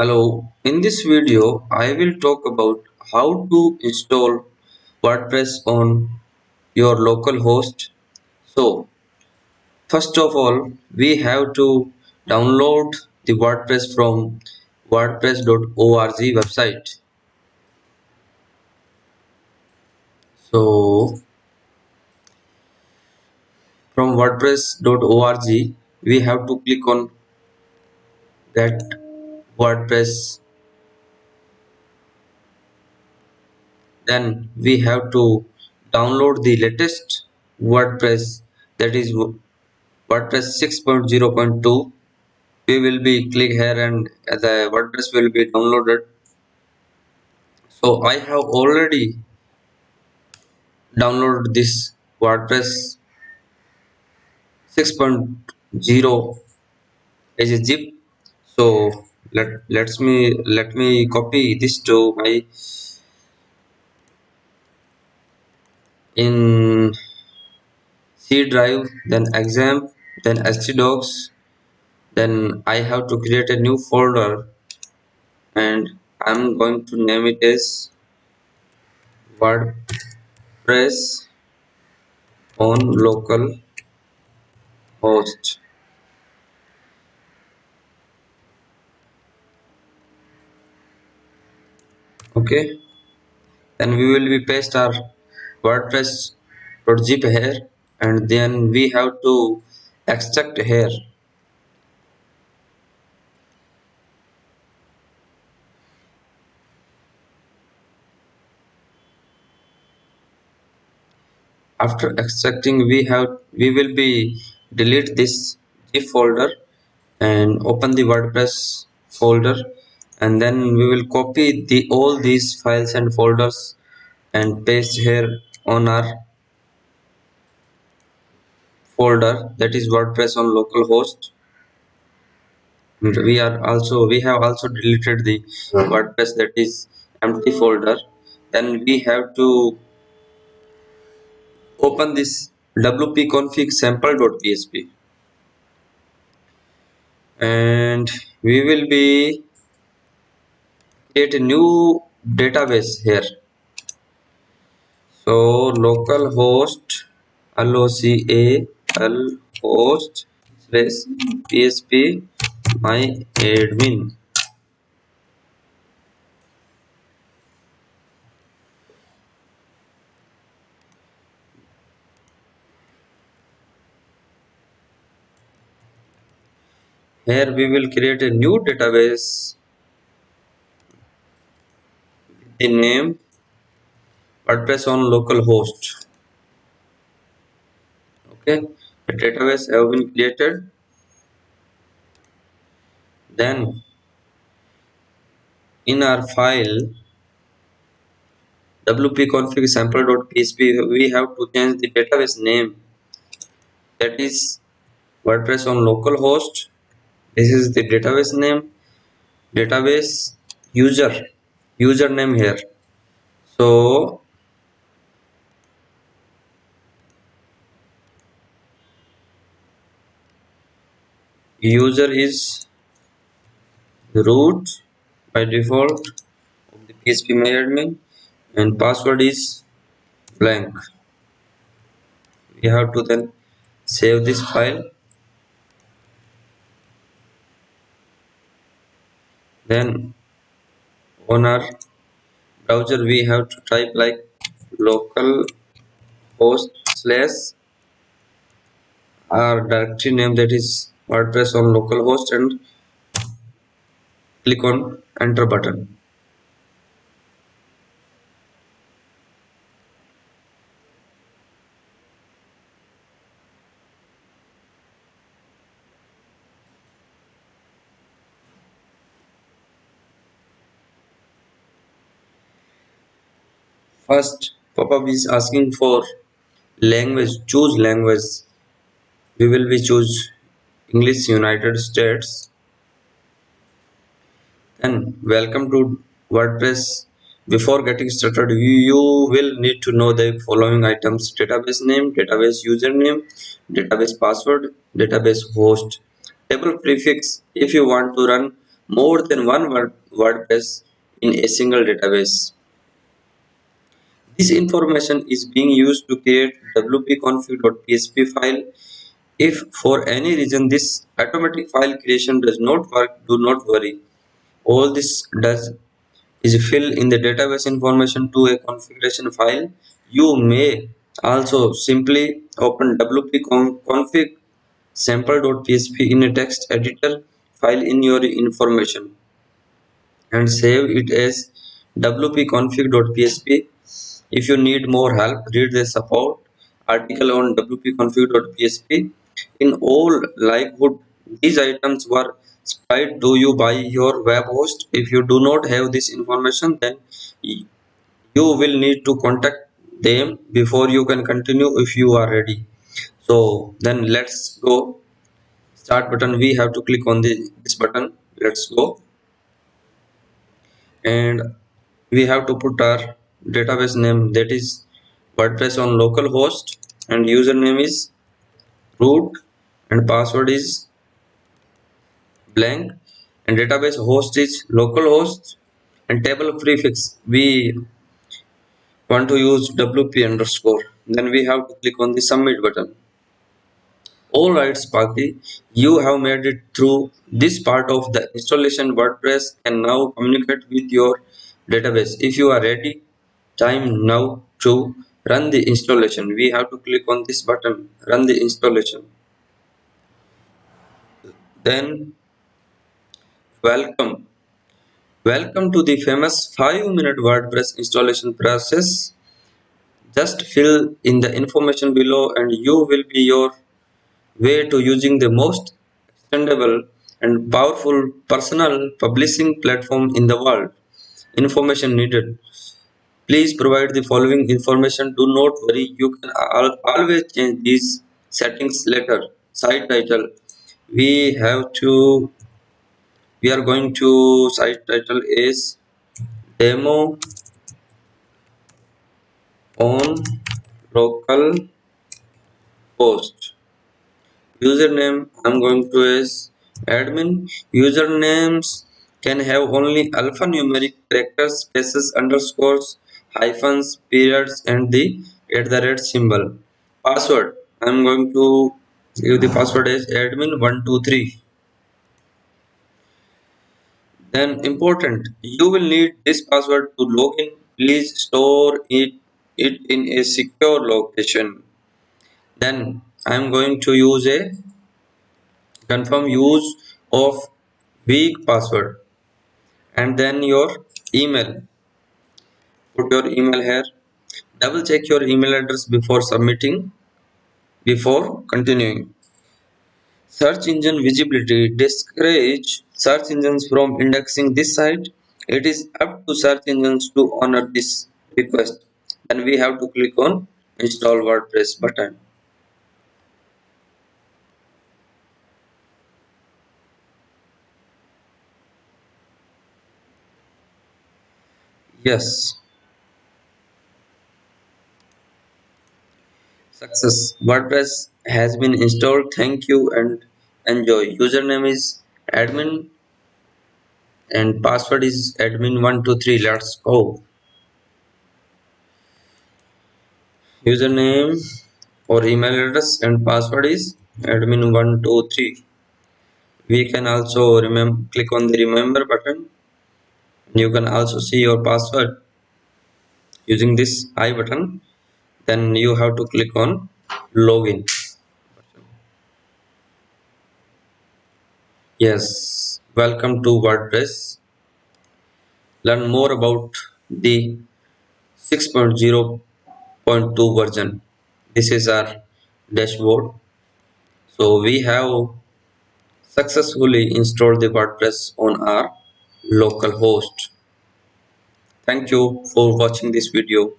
Hello, in this video I will talk about how to install WordPress on your local host. So, first of all, we have to download the WordPress from wordpress.org website. So, from wordpress.org, we have to click on get WordPress. Then we have to download the latest WordPress, that is WordPress 6.0.2. We will be click here and the WordPress will be downloaded. So I have already downloaded this WordPress 6.0 as a zip. So let me copy this to my in C drive, then exam, then htdocs. Then I have to create a new folder and I'm going to name it as WordPress on local host. Okay, then we will be paste our WordPress.zip here, and then we have to extract here. After extracting, we will be delete this zip folder and open the WordPress folder, and then we will copy the all these files and folders and paste here on our folder, that is WordPress on localhost. We have also deleted the WordPress that is empty folder. Then we have to open this wp-config sample.php, and we will be create a new database here. So localhost local host space php my admin. Here we will create a new database, the name WordPress on localhost. Okay, the database have been created. Then in our file wp-config sample.php, we have to change the database name, that is WordPress on localhost. This is the database name, database username here. So user is root by default of the php and password is blank. We have to then save this file. Then on our browser we have to type like localhost slash our directory name, that is WordPress on localhost, and click on enter button. First pop-up is asking for language. Choose language. We will be choose English United States. Then welcome to WordPress. Before getting started, you will need to know the following items: database name, database username, database password, database host, table prefix. If you want to run more than one WordPress in a single database. This information is being used to create wp-config.php file. If for any reason this automatic file creation does not work, do not worry. All this does is fill in the database information to a configuration file. You may also simply open wp-config sample.php in a text editor file in your information and save it as wp-config.php. If you need more help, read the support article on wp-config.php. In all likelihood, these items were supplied to you by your web host. If you do not have this information, then you will need to contact them before you can continue if you are ready. So then let's go. Start button, we have to click on this button. Let's go, and we have to put our database name, that is WordPress on localhost, and username is root, and password is blank, and database host is localhost, and table prefix we want to use wp underscore. Then we have to click on the submit button. Alright Sparky, you have made it through this part of the installation. WordPress can now communicate with your database. If you are ready, time now to run the installation. We have to click on this button, run the installation. Then welcome. Welcome to the famous 5-minute WordPress installation process. Just fill in the information below and you will be your way to using the most extendable and powerful personal publishing platform in the world. Information needed. Please provide the following information. Do not worry, you can always change these settings later. Site title. We have to we are going to site title is demo on local host. Username, I'm going to is admin. Usernames can have only alphanumeric characters, spaces, underscores, hyphens, periods, and the @ symbol. Password, I'm going to give the password as admin123. Then important, you will need this password to log in. Please store it in a secure location. Then I'm going to use a confirm use of weak password, and then your email. Put your email here. Double check your email address before submitting, before continuing. Search engine visibility. Discourage search engines from indexing this site. It is up to search engines to honor this request. Then we have to click on install WordPress button. Yes, success. WordPress has been installed. Thank you and enjoy. Username is admin and password is admin123. Let's go. Username or email address and password is admin123. We can also remember, click on the remember button. You can also see your password using this I button. Then you have to click on login. Yes, welcome to WordPress. Learn more about the 6.0.2 version. This is our dashboard. So we have successfully installed the WordPress on our local host. Thank you for watching this video.